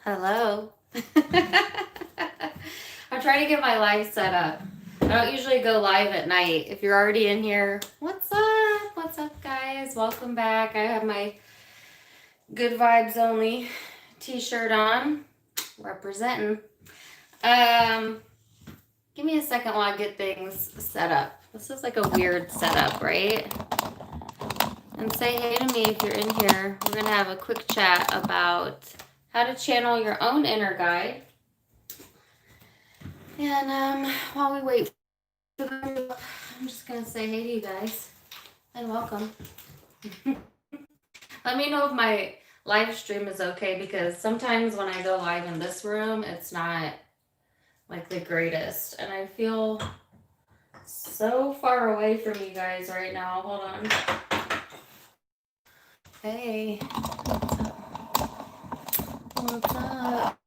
Hello. I'm trying to get my live set up. I don't usually go live at night. If you're already in here, what's up? What's up, guys? Welcome back. I have my Good Vibes Only t-shirt on, representing. Um, Give me a second while I get things set up. This is like a weird setup, right? And say hey to me if you're in here. We're going to have a quick chat about how to channel your own inner guide. And while we wait for them, I'm just going to say hey to you guys and welcome. Let me know if my live stream is okay, because sometimes when I go live in this room, it's not like the greatest. And I feel so far away from you guys right now. Hold on. Hey. What's up?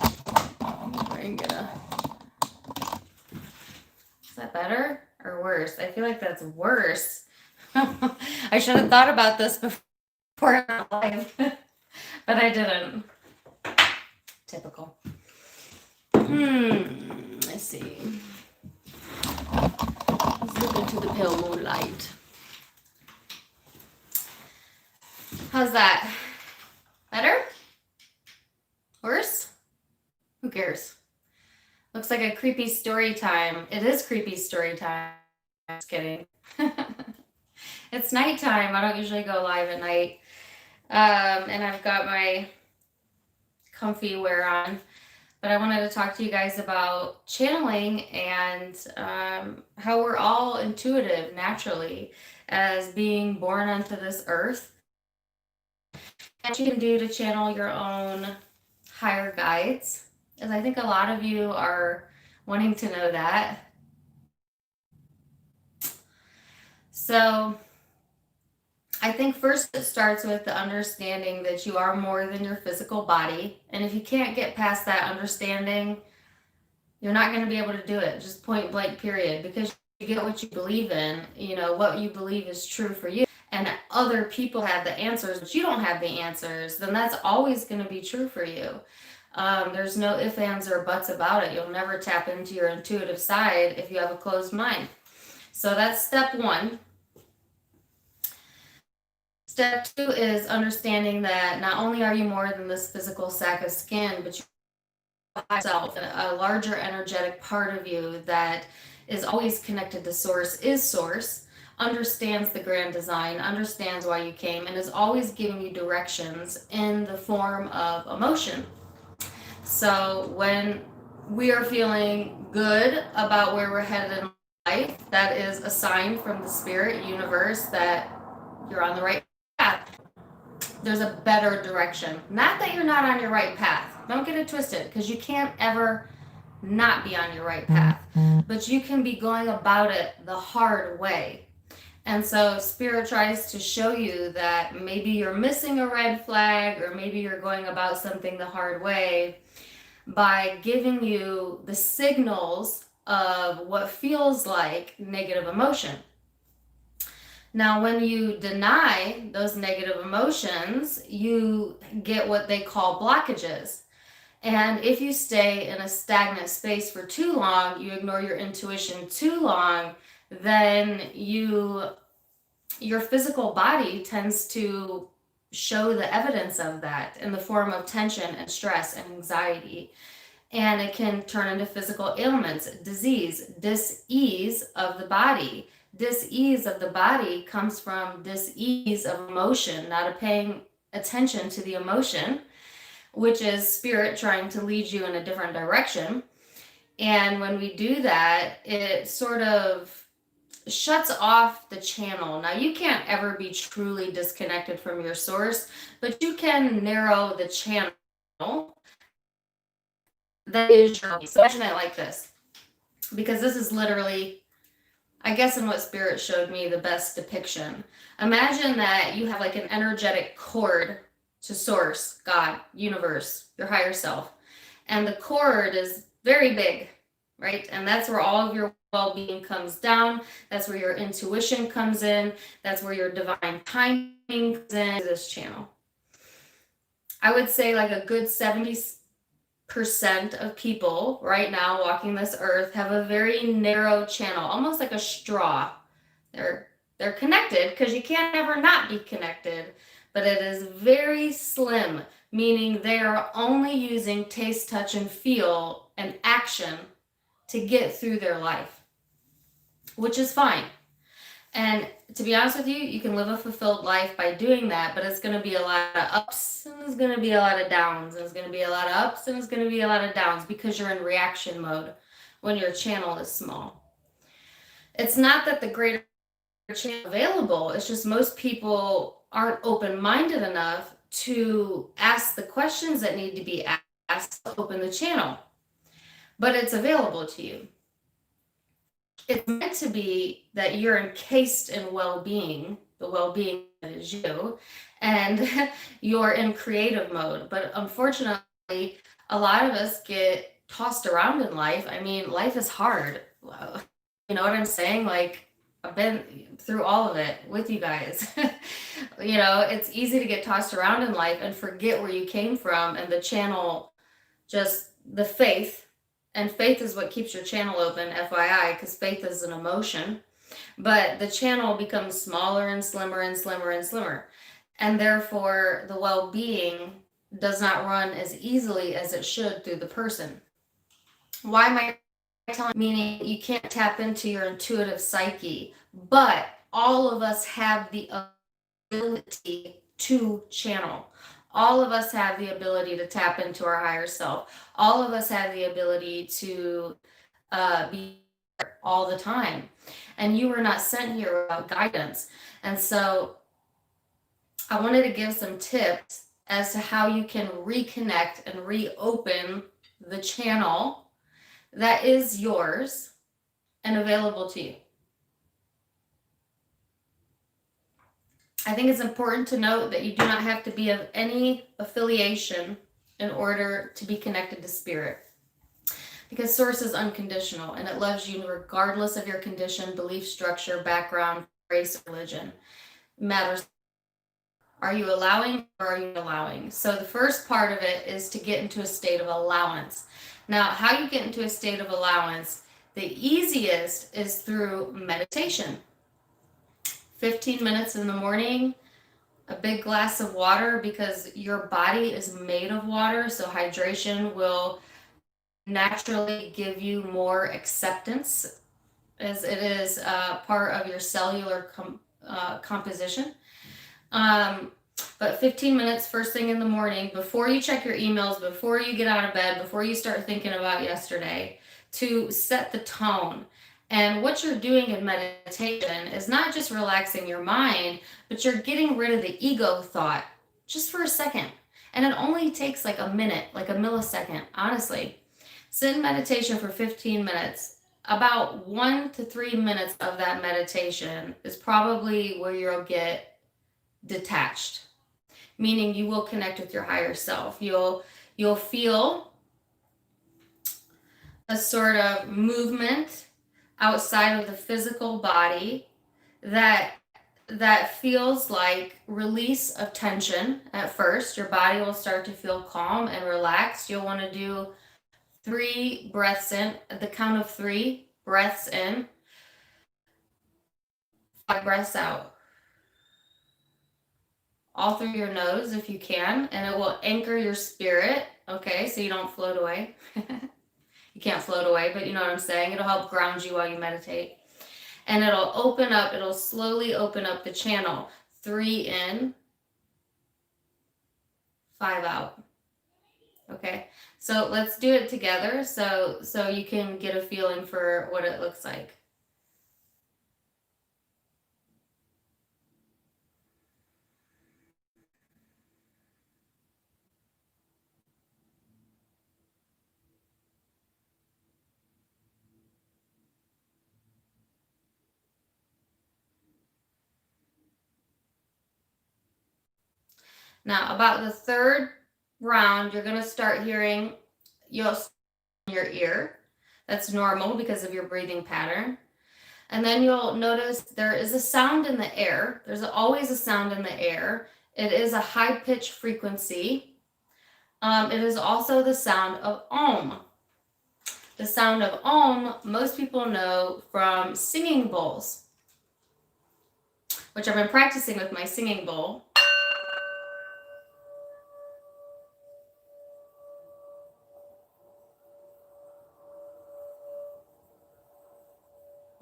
Is that better or worse? I feel like that's worse. I should have thought about this before I went live, but I didn't. Typical. Let's see. Let's look into the pale moonlight. How's that? Better? Worse? Who cares? Looks like a creepy story time. It is creepy story time. Just kidding. It's nighttime. I don't usually go live at night. And I've got my comfy wear on. But I wanted to talk to you guys about channeling and how we're all intuitive naturally as being born onto this earth. And what you can do to channel your own higher guides. And I think a lot of you are wanting to know that. So I think first it starts with the understanding that you are more than your physical body. And if you can't get past that understanding, you're not going to be able to do it. Just point blank, period. Because you get what you believe in, what you believe is true for you. And other people have the answers, but you don't have the answers, then that's always going to be true for you. There's no ifs, ands, or buts about it. You'll never tap into your intuitive side if you have a closed mind. So that's step one. Step two is understanding that not only are you more than this physical sack of skin, but you have yourself, a larger energetic part of you that is always connected to source, is source, understands the grand design, understands why you came, and is always giving you directions in the form of emotion. So when we are feeling good about where we're headed in life, that is a sign from the spirit universe that you're on the right path. There's a better direction. Not that you're not on your right path. Don't get it twisted, because you can't ever not be on your right path. But you can be going about it the hard way. And so spirit tries to show you that maybe you're missing a red flag, or maybe you're going about something the hard way, by giving you the signals of what feels like negative emotion. Now, when you deny those negative emotions, you get what they call blockages. And if you stay in a stagnant space for too long, you ignore your intuition too long, then your physical body tends to show the evidence of that in the form of tension and stress and anxiety. And it can turn into physical ailments, disease, dis-ease of the body. Dis-ease of the body comes from dis-ease of emotion, not paying attention to the emotion, which is spirit trying to lead you in a different direction. And when we do that, it sort of shuts off the channel. Now, you can't ever be truly disconnected from your source, but you can narrow the channel that is your. So imagine it like this, because this is literally, I guess, in what spirit showed me the best depiction. Imagine that you have like an energetic cord to source, God, universe, your higher self. And the cord is very big, right? And that's where all of your well-being comes down. That's where your intuition comes in. That's where your divine timing comes in, this channel. I would say like a good 70 of people right now walking this earth have a very narrow channel, almost like a straw. They're they're connected because you can't ever not be connected, but it is very slim, meaning they are only using taste, touch, and feel and action to get through their life, which is fine. And to be honest with you, you can live a fulfilled life by doing that, but it's going to be a lot of ups and there's going to be a lot of downs. And it's going to be a lot of ups and it's going to be a lot of downs because you're in reaction mode when your channel is small. It's not that the greater channel available, it's just most people aren't open-minded enough to ask the questions that need to be asked to open the channel. But it's available to you. It's meant to be that you're encased in well-being, the well-being that is you, and you're in creative mode. But unfortunately, a lot of us get tossed around in life. I mean, life is hard. You know what I'm saying? Like, I've been through all of it with you guys. It's easy to get tossed around in life and forget where you came from, and the channel, just the faith. And faith is what keeps your channel open, FYI, because faith is an emotion. But the channel becomes smaller and slimmer and slimmer and slimmer. And therefore, the well-being does not run as easily as it should through the person. Why am I telling? Meaning you can't tap into your intuitive psyche, but all of us have the ability to channel. All of us have the ability to tap into our higher self. All of us have the ability to be all the time. And you were not sent here without guidance. And so I wanted to give some tips as to how you can reconnect and reopen the channel that is yours and available to you. I think it's important to note that you do not have to be of any affiliation in order to be connected to spirit, because source is unconditional and it loves you regardless of your condition, belief structure, background, race, religion. It matters. Are you allowing or are you allowing? So the first part of it is to get into a state of allowance. Now, how you get into a state of allowance, the easiest is through meditation. 15 minutes in the morning, a big glass of water, because your body is made of water, so hydration will naturally give you more acceptance, as it is part of your cellular composition. But 15 minutes first thing in the morning, before you check your emails, before you get out of bed, before you start thinking about yesterday, to set the tone. And what you're doing in meditation is not just relaxing your mind, but you're getting rid of the ego thought just for a second. And it only takes like a minute, like a millisecond, honestly. Sit in meditation for 15 minutes. About 1 to 3 minutes of that meditation is probably where you'll get detached, meaning you will connect with your higher self. You'll feel a sort of movement outside of the physical body that feels like release of tension at first. Your body will start to feel calm and relaxed. You'll want to do 3 breaths in, at the count of 3 breaths in, 5 breaths out. All through your nose if you can, and it will anchor your spirit, okay, so you don't float away. You can't float away, but you know what I'm saying. It'll help ground you while you meditate. And it'll slowly open up the channel. 3 in, 5 out. Okay, so let's do it together so you can get a feeling for what it looks like. Now, about the 3rd round, you're going to start hearing your ear. That's normal because of your breathing pattern. And then you'll notice there is a sound in the air. There's always a sound in the air. It is a high-pitched frequency. It is also the sound of Om. The sound of Om, most people know from singing bowls, which I've been practicing with my singing bowl.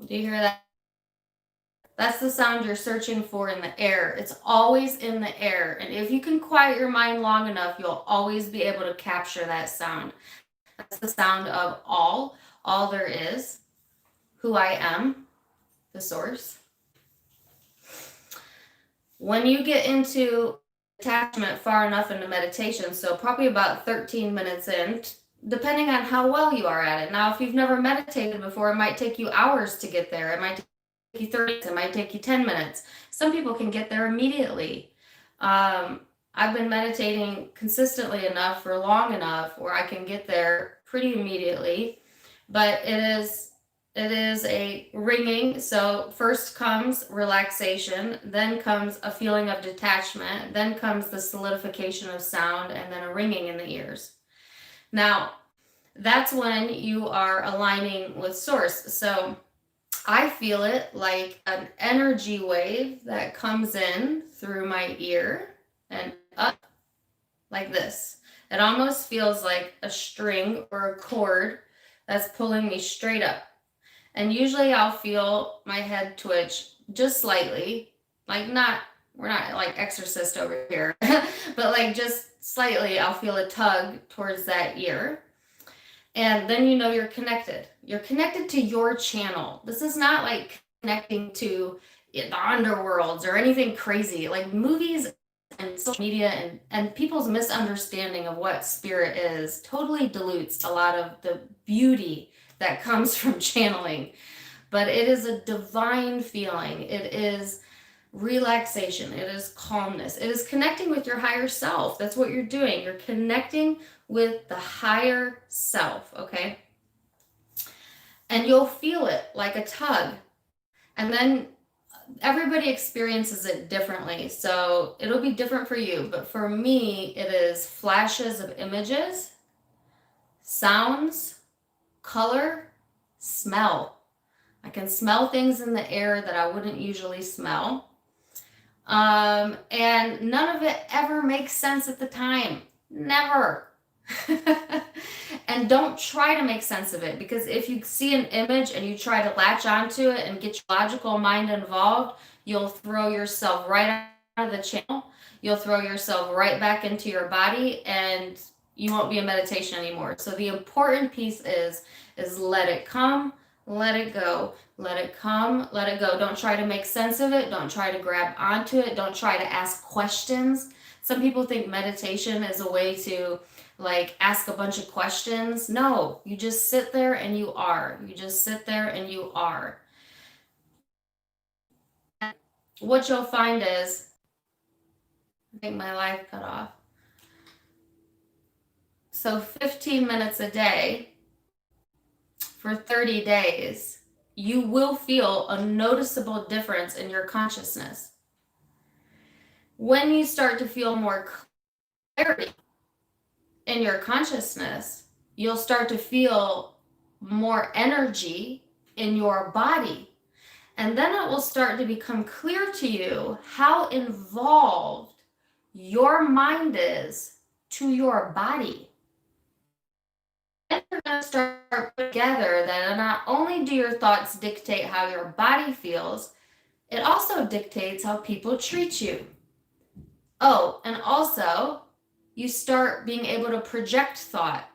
Do you hear that? That's the sound you're searching for in the air. It's always in the air. And if you can quiet your mind long enough, you'll always be able to capture that sound. That's the sound of all there is, who I am, the source. When you get into attachment far enough into meditation, so probably about 13 minutes in, depending on how well you are at it. Now, if you've never meditated before, it might take you hours to get there. It might take you 30 minutes. It might take you 10 minutes. Some people can get there immediately. I've been meditating consistently enough for long enough where I can get there pretty immediately, but it is a ringing. So first comes relaxation, then comes a feeling of detachment, then comes the solidification of sound, and then a ringing in the ears. Now, that's when you are aligning with source. So I feel it like an energy wave that comes in through my ear and up like this. It almost feels like a string or a cord that's pulling me straight up. And usually I'll feel my head twitch just slightly, like we're not like exorcist over here, but like just slightly, I'll feel a tug towards that ear. And then you know you're connected. You're connected to your channel. This is not like connecting to the underworlds or anything crazy. Like movies and social media and people's misunderstanding of what spirit is totally dilutes a lot of the beauty that comes from channeling. But it is a divine feeling. It is relaxation. It is calmness. It is connecting with your higher self. That's what you're doing. You're connecting with the higher self, okay? And you'll feel it like a tug. And then everybody experiences it differently. So it'll be different for you. But for me, it is flashes of images, sounds, color, smell. I can smell things in the air that I wouldn't usually smell. And none of it ever makes sense at the time. Never. And don't try to make sense of it, because if you see an image and you try to latch onto it and get your logical mind involved, you'll throw yourself right out of the channel. You'll throw yourself right back into your body and you won't be in meditation anymore. So the important piece is let it come, let it go, let it come, let it go. Don't try to make sense of it. Don't try to grab onto it. Don't try to ask questions. Some people think meditation is a way to like ask a bunch of questions. No, you just sit there and you are. You just sit there and you are. And what you'll find is, I think my life cut off. So 15 minutes a day for 30 days, you will feel a noticeable difference in your consciousness. When you start to feel more clarity in your consciousness, you'll start to feel more energy in your body. And then it will start to become clear to you how involved your mind is to your body. Then you're going to start together that not only do your thoughts dictate how your body feels, it also dictates how people treat you. Oh, and also you start being able to project thought,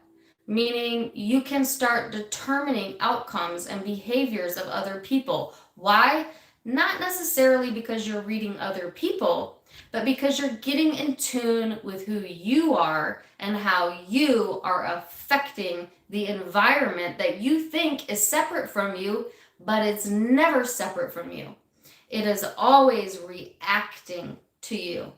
meaning you can start determining outcomes and behaviors of other people. Why? Not necessarily because you're reading other people, but because you're getting in tune with who you are and how you are affecting the environment that you think is separate from you, but it's never separate from you. It is always reacting to you.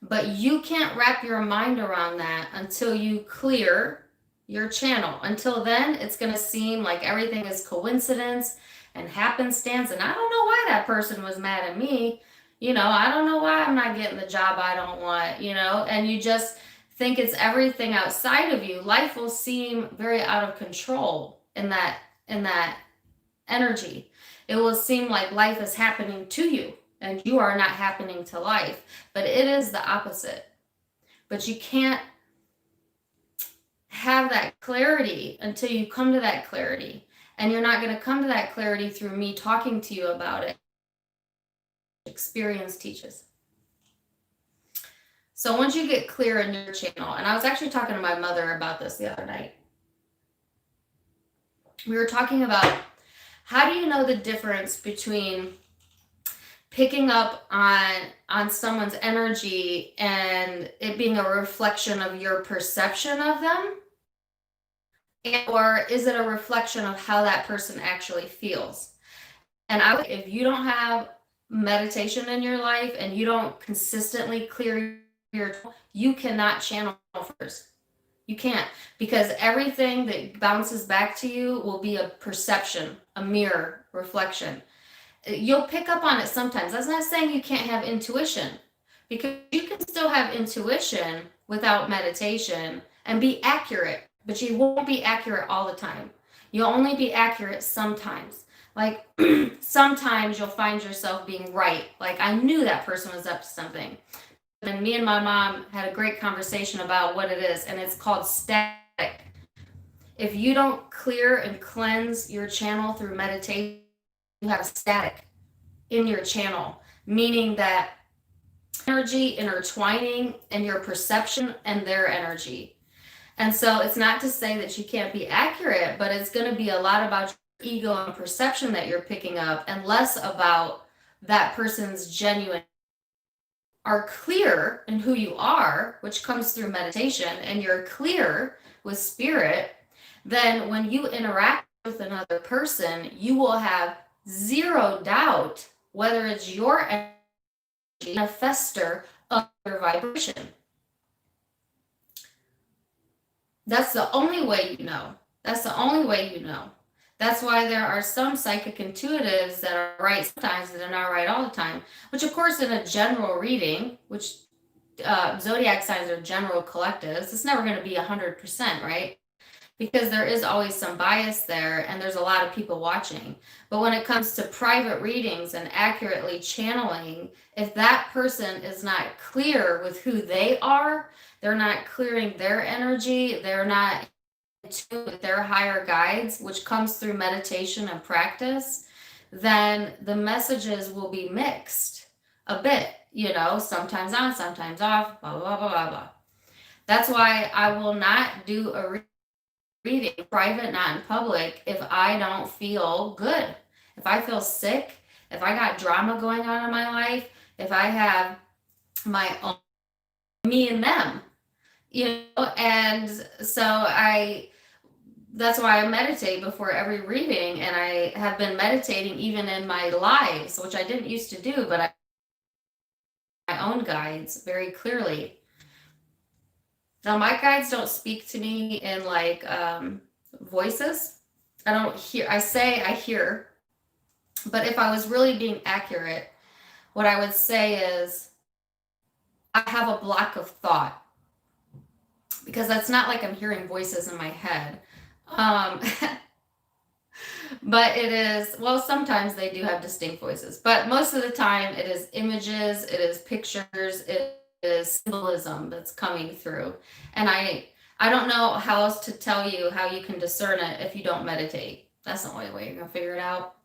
But you can't wrap your mind around that until you clear your channel. Until then, it's going to seem like everything is coincidence and happenstance. And I don't know why that person was mad at me. I don't know why I'm not getting the job I don't want, and you just think it's everything outside of you, life will seem very out of control in that energy. It will seem like life is happening to you and you are not happening to life, but it is the opposite. But you can't have that clarity until you come to that clarity. And you're not going to come to that clarity through me talking to you about it. Experience teaches. So once you get clear in your channel, and I was actually talking to my mother about this the other night. We were talking about how do you know the difference between picking up on someone's energy and it being a reflection of your perception of them, or is it a reflection of how that person actually feels? And if you don't have meditation in your life and you don't consistently clear you cannot channel first. You can't, because everything that bounces back to you will be a perception, a mirror, reflection. You'll pick up on it sometimes. That's not saying you can't have intuition, because you can still have intuition without meditation and be accurate, but you won't be accurate all the time. You'll only be accurate sometimes. Like sometimes you'll find yourself being right. Like I knew that person was up to something. And me and my mom had a great conversation about what it is, and it's called static. If you don't clear and cleanse your channel through meditation, you have static in your channel, meaning that energy intertwining in your perception and their energy. And so it's not to say that you can't be accurate, but it's going to be a lot about your ego and perception that you're picking up, and less about that person's genuine. Are clear in who you are, which comes through meditation, and you're clear with spirit, then when you interact with another person, you will have zero doubt whether it's your energy, manifester of your vibration. That's the only way you know. That's the only way you know. That's why there are some psychic intuitives that are right sometimes that are not right all the time, which of course in a general reading, which zodiac signs are general collectives, it's never going to be 100%, right? Because there is always some bias there and there's a lot of people watching. But when it comes to private readings and accurately channeling, if that person is not clear with who they are, they're not clearing their energy, they're not with their higher guides, which comes through meditation and practice, then the messages will be mixed a bit, sometimes on, sometimes off, blah, blah, blah, blah, blah. That's why I will not do a reading private, not in public, if I don't feel good. If I feel sick, if I got drama going on in my life, if I have my own, me and them, and so that's why I meditate before every reading, and I have been meditating even in my lives, which I didn't used to do, but my own guides very clearly. Now, my guides don't speak to me in like voices. I don't hear, I hear, but if I was really being accurate, what I would say is I have a block of thought, because that's not like I'm hearing voices in my head. But it is, well, sometimes they do have distinct voices, but most of the time it is images, it is pictures, it is symbolism that's coming through. And I don't know how else to tell you how you can discern it if you don't meditate. That's the only way you're gonna figure it out.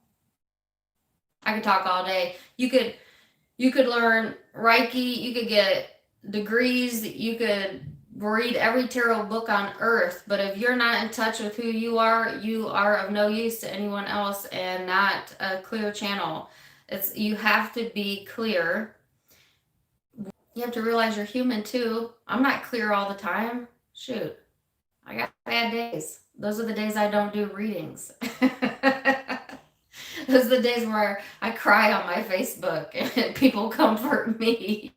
I could talk all day. You could learn Reiki, you could get degrees, you could read every tarot book on earth, but if you're not in touch with who you are of no use to anyone else and not a clear channel. You have to be clear. You have to realize you're human too. I'm not clear all the time. Shoot, I got bad days. Those are the days I don't do readings. Those are the days where I cry on my Facebook and people comfort me.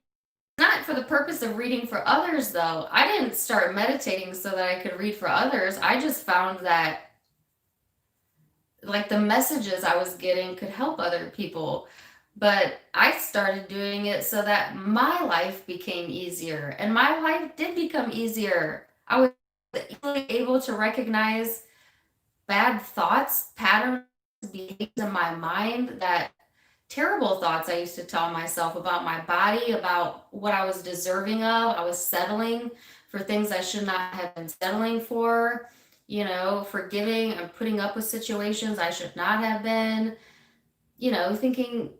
Not for the purpose of reading for others, though. I didn't start meditating so that I could read for others. I just found that like the messages I was getting could help other people. But I started doing it so that my life became easier. And my life did become easier. I was easily able to recognize bad thoughts, patterns, behaviors in my mind, that terrible thoughts I used to tell myself about my body, about what I was deserving of. I was settling for things I should not have been settling for, forgiving and putting up with situations I should not have been, thinking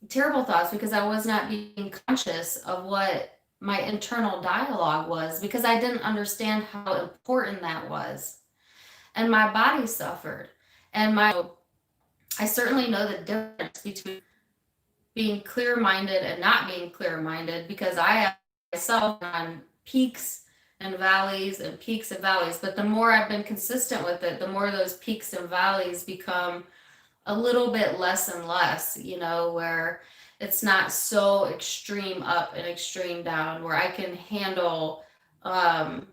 terrible thoughts because I was not being conscious of what my internal dialogue was, because I didn't understand how important that was. And my body suffered. And I certainly know the difference between being clear minded and not being clear minded, because I have myself on peaks and valleys and peaks and valleys. But the more I've been consistent with it, the more those peaks and valleys become a little bit less and less, where it's not so extreme up and extreme down, where I can handle um,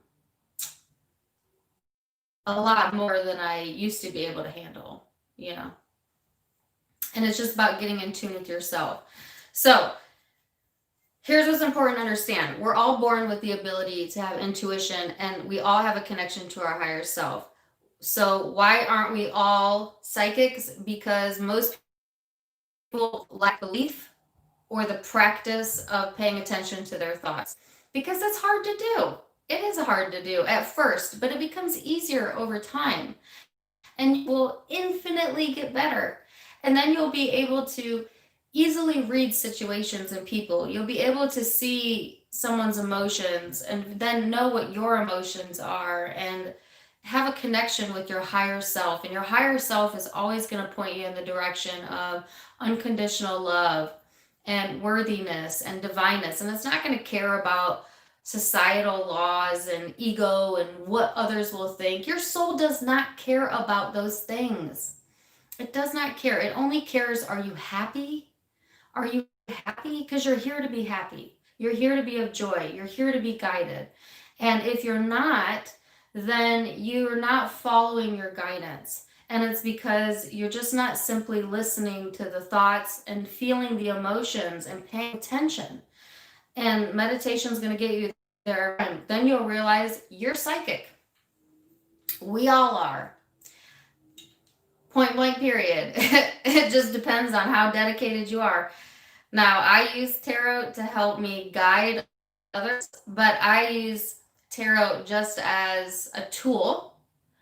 a lot more than I used to be able to handle, you know. And it's just about getting in tune with yourself. So, here's what's important to understand. We're all born with the ability to have intuition, and we all have a connection to our higher self. So, why aren't we all psychics? Because most people lack belief or the practice of paying attention to their thoughts, because it's hard to do. It is hard to do at first, but it becomes easier over time, and you will infinitely get better. And then you'll be able to easily read situations and people. You'll be able to see someone's emotions and then know what your emotions are, and have a connection with your higher self. And your higher self is always going to point you in the direction of unconditional love and worthiness and divineness. And it's not going to care about societal laws and ego and what others will think. Your soul does not care about those things. It does not care. It only cares, are you happy? Are you happy? Because you're here to be happy. You're here to be of joy. You're here to be guided. And if you're not, then you're not following your guidance. And it's because you're just not simply listening to the thoughts and feeling the emotions and paying attention. And meditation is going to get you there. And then you'll realize you're psychic. We all are. Point blank, period. It just depends on how dedicated you are. Now, I use tarot to help me guide others, but I use tarot just as a tool.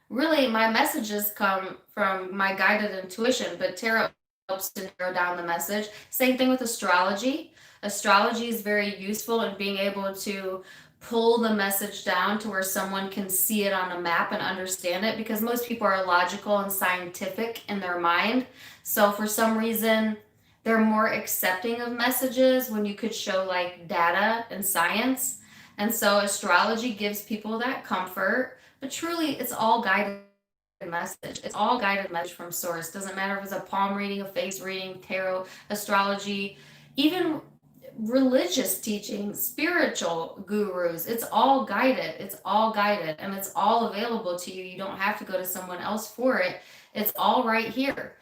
Really, my messages come from my guided intuition, but tarot helps to narrow down the message. Same thing with astrology. Astrology is very useful in being able to pull the message down to where someone can see it on a map and understand it, because most people are logical and scientific in their mind. So for some reason, they're more accepting of messages when you could show like data and science. And so astrology gives people that comfort, but truly it's all guided message. It's all guided message from source. Doesn't matter if it's a palm reading, a face reading, tarot, astrology, even religious teaching, spiritual gurus. It's all guided. It's all guided, and it's all available to you. You don't have to go to someone else for it. It's all right here.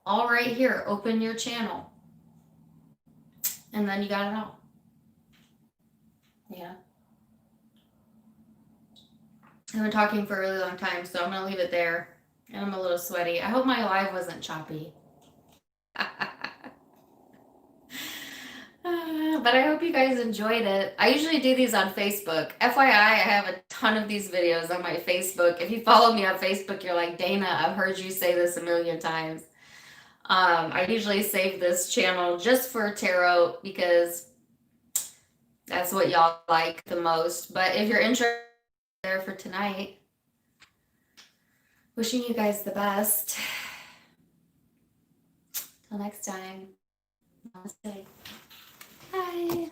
All right here. Open your channel. And then you got it all. Yeah. I've been talking for a really long time, so I'm going to leave it there. And I'm a little sweaty. I hope my live wasn't choppy. But I hope you guys enjoyed it. I usually do these on Facebook. FYI, I have a ton of these videos on my Facebook. If you follow me on Facebook, you're like, Dana, I've heard you say this a million times. I usually save this channel just for tarot because that's what y'all like the most. But if you're interested there for tonight, wishing you guys the best. Till next time. Namaste. Bye.